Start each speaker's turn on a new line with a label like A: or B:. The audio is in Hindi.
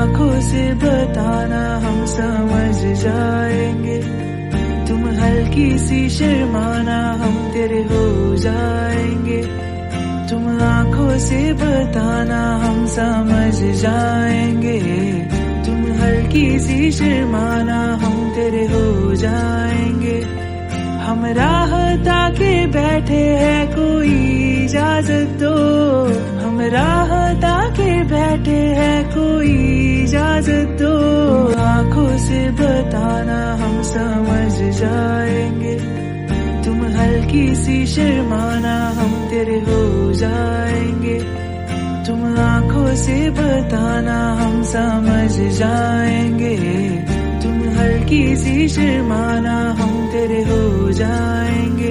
A: आंखों से बताना हम समझ जाएंगे, तुम हल्की सी शर्माना हम तेरे हो जाएंगे। तुम आंखों से बताना हम समझ जाएंगे, तुम हल्की सी शर्माना हम तेरे हो जाएंगे। हम राह ताके बैठे हैं कोई इजाजत दो, हम राह ताके बैठे हैं कोई इजाजत दो। आंखों से बताना हम समझ जाएंगे, तुम हल्की सी शर्माना हम तेरे हो जाएंगे। तुम आंखों से बताना हम समझ जाएंगे, तुम हल्की सी शर्माना हम तेरे हो जाएंगे।